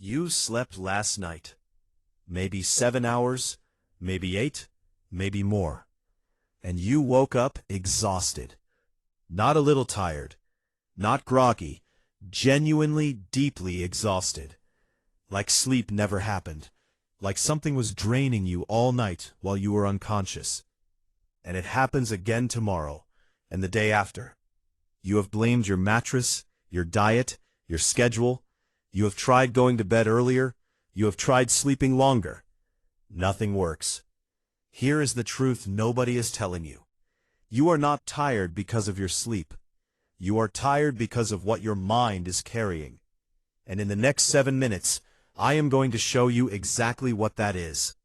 You slept last night. Maybe 7 hours, maybe 8, maybe more. And you woke up exhausted. Not a little tired, not groggy, genuinely deeply exhausted. Like sleep never happened. Like something was draining you all night while you were unconscious. And it happens again tomorrow, and the day after. You have blamed your mattress, your diet, your schedule. You have tried going to bed earlier. You have tried sleeping longer. Nothing works. Here is the truth nobody is telling you. You are not tired because of your sleep. You are tired because of what your mind is carrying. And in the next 7 minutes, I am going to show you exactly what that is.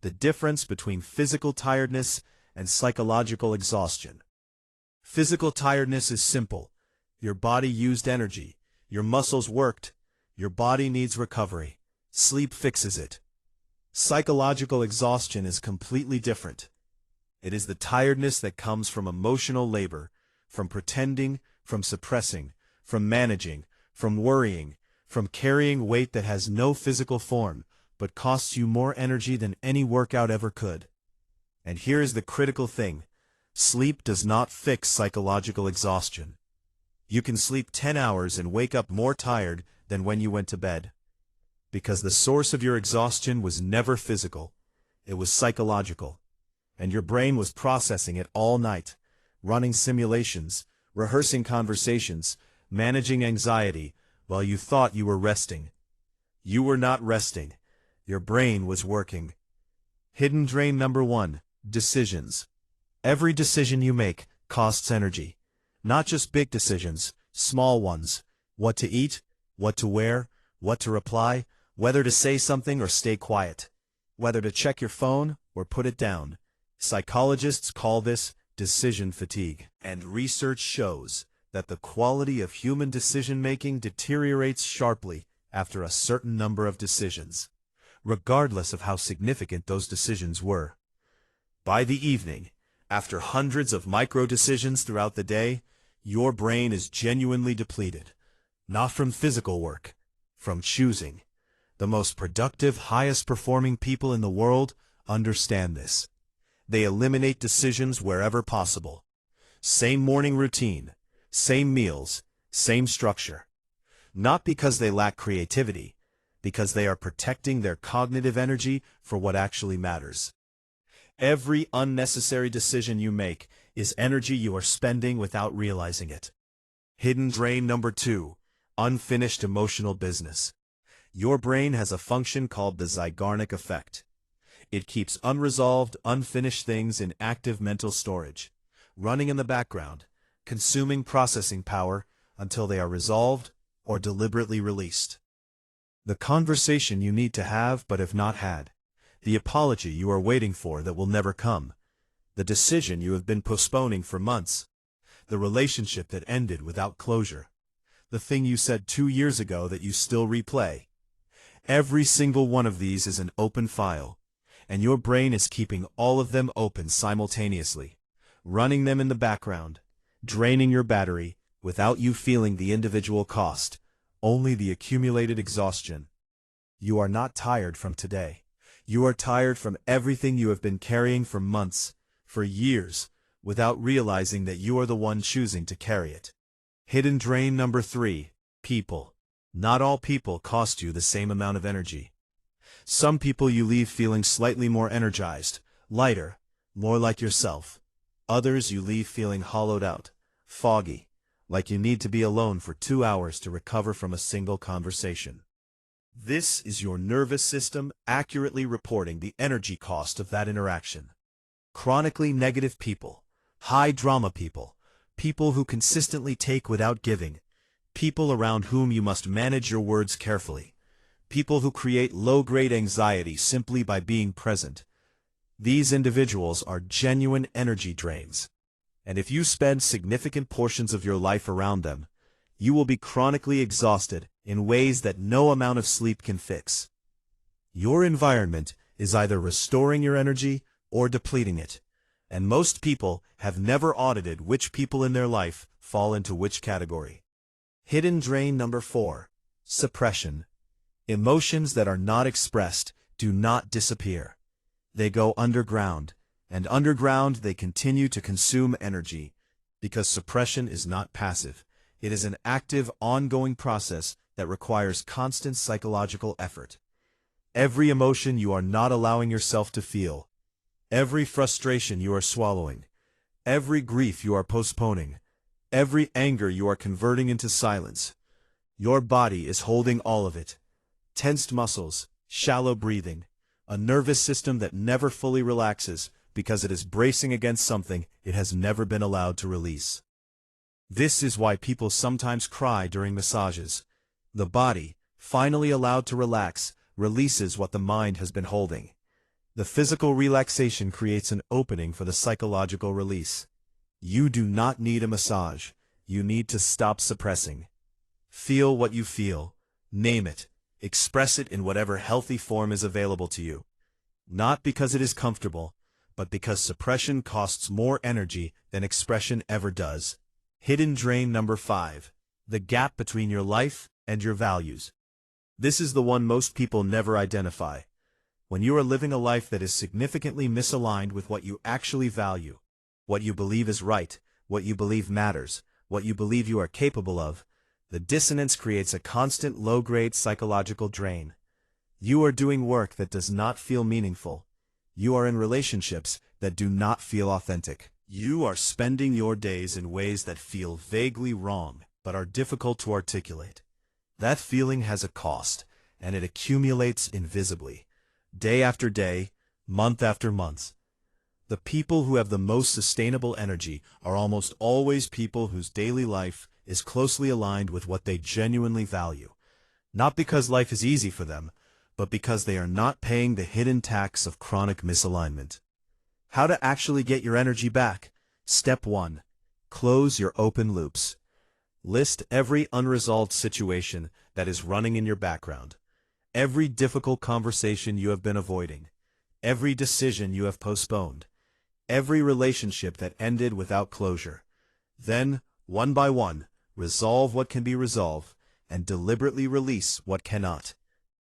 The difference between physical tiredness and psychological exhaustion. Physical tiredness is simple. Your body used energy. Your muscles worked. Your body needs recovery. Sleep fixes it. Psychological exhaustion is completely different. It is the tiredness that comes from emotional labor, from pretending, from suppressing, from managing, from worrying, from carrying weight that has no physical form, but costs you more energy than any workout ever could. And here is the critical thing. Sleep does not fix psychological exhaustion. You can sleep 10 hours and wake up more tired than when you went to bed. Because the source of your exhaustion was never physical. It was psychological. And your brain was processing it all night, running simulations, rehearsing conversations, managing anxiety, while you thought you were resting. You were not resting. Your brain was working. Hidden drain number 1, decisions. Every decision you make costs energy. Not just big decisions, small ones. What to eat, what to wear, what to reply, whether to say something or stay quiet, whether to check your phone or put it down. Psychologists call this decision fatigue. And research shows that the quality of human decision-making deteriorates sharply after a certain number of decisions, regardless of how significant those decisions were. By the evening, after hundreds of micro-decisions throughout the day, your brain is genuinely depleted. Not from physical work, from choosing. The most productive, highest-performing people in the world understand this. They eliminate decisions wherever possible. Same morning routine, same meals, same structure. Not because they lack creativity, because they are protecting their cognitive energy for what actually matters. Every unnecessary decision you make is energy you are spending without realizing it. Hidden drain number 2, unfinished emotional business. Your brain has a function called the Zeigarnik effect. It keeps unresolved, unfinished things in active mental storage, running in the background, consuming processing power until they are resolved or deliberately released. The conversation you need to have but have not had. The apology you are waiting for that will never come. The decision you have been postponing for months. The relationship that ended without closure. The thing you said 2 years ago that you still replay. Every single one of these is an open file, and your brain is keeping all of them open simultaneously, running them in the background, draining your battery without you feeling the individual cost, only the accumulated exhaustion. You are not tired from today. You are tired from everything you have been carrying for months, for years, without realizing that you are the one choosing to carry it. Hidden drain number 3, people. Not all people cost you the same amount of energy. Some people you leave feeling slightly more energized, lighter, more like yourself. Others you leave feeling hollowed out, foggy, like you need to be alone for 2 hours to recover from a single conversation. This is your nervous system accurately reporting the energy cost of that interaction. Chronically negative people, high-drama people, people who consistently take without giving, people around whom you must manage your words carefully, people who create low-grade anxiety simply by being present. These individuals are genuine energy drains. And if you spend significant portions of your life around them, you will be chronically exhausted in ways that no amount of sleep can fix. Your environment is either restoring your energy or depleting it, and most people have never audited which people in their life fall into which category. Hidden drain number 4, suppression. Emotions that are not expressed do not disappear. They go underground, and underground they continue to consume energy, because suppression is not passive. It is an active, ongoing process that requires constant psychological effort. Every emotion you are not allowing yourself to feel, every frustration you are swallowing, every grief you are postponing, every anger you are converting into silence. Your body is holding all of it. Tensed muscles, shallow breathing, a nervous system that never fully relaxes because it is bracing against something it has never been allowed to release. This is why people sometimes cry during massages. The body, finally allowed to relax, releases what the mind has been holding. The physical relaxation creates an opening for the psychological release. You do not need a massage. You need to stop suppressing. Feel what you feel. Name it. Express it in whatever healthy form is available to you. Not because it is comfortable, but because suppression costs more energy than expression ever does. Hidden drain number 5. The gap between your life and your values. This is the one most people never identify. When you are living a life that is significantly misaligned with what you actually value, what you believe is right, what you believe matters, what you believe you are capable of, the dissonance creates a constant low-grade psychological drain. You are doing work that does not feel meaningful. You are in relationships that do not feel authentic. You are spending your days in ways that feel vaguely wrong, but are difficult to articulate. That feeling has a cost, and it accumulates invisibly, day after day, month after month. The people who have the most sustainable energy are almost always people whose daily life is closely aligned with what they genuinely value, not because life is easy for them, but because they are not paying the hidden tax of chronic misalignment. How to actually get your energy back? Step 1. Close your open loops. List every unresolved situation that is running in your background, every difficult conversation you have been avoiding, every decision you have postponed, every relationship that ended without closure. Then, one by one, resolve what can be resolved and deliberately release what cannot.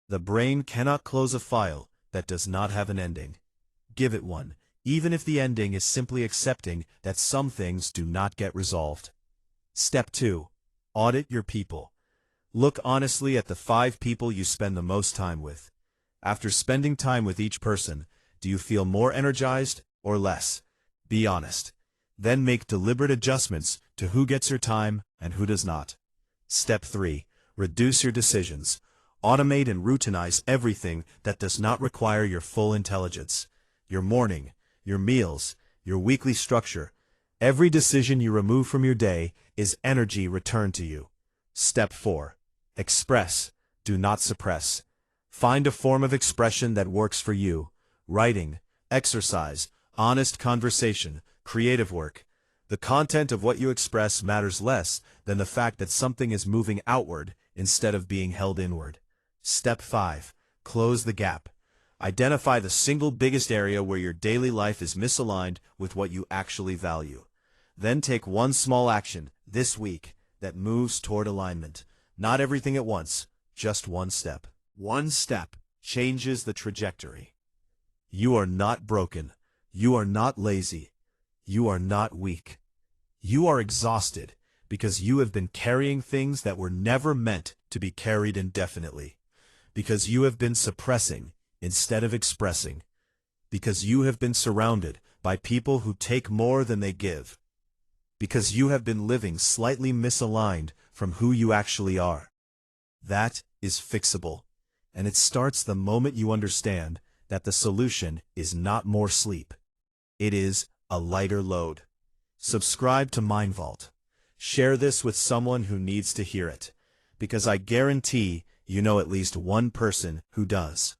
The brain cannot close a file that does not have an ending. Give it one, even if the ending is simply accepting that some things do not get resolved. Step 2. Audit your people. Look honestly at the 5 people you spend the most time with. After spending time with each person, do you feel more energized or less? Be honest. Then make deliberate adjustments to who gets your time and who does not. Step 3. Reduce your decisions. Automate and routinize everything that does not require your full intelligence. Your morning, your meals, your weekly structure. Every decision you remove from your day is energy returned to you. Step 4. Express. Do not suppress. Find a form of expression that works for you. Writing, exercise, honest conversation, creative work. The content of what you express matters less than the fact that something is moving outward instead of being held inward. Step 5. Close the gap. Identify the single biggest area where your daily life is misaligned with what you actually value. Then take one small action this week that moves toward alignment. Not everything at once, just one step. One step changes the trajectory. You are not broken. You are not lazy. You are not weak. You are exhausted because you have been carrying things that were never meant to be carried indefinitely. Because you have been suppressing instead of expressing. Because you have been surrounded by people who take more than they give. Because you have been living slightly misaligned from who you actually are. That is fixable, and it starts the moment you understand that the solution is not more sleep. It is a lighter load. Subscribe to MindVault. Share this with someone who needs to hear it, because I guarantee you know at least one person who does.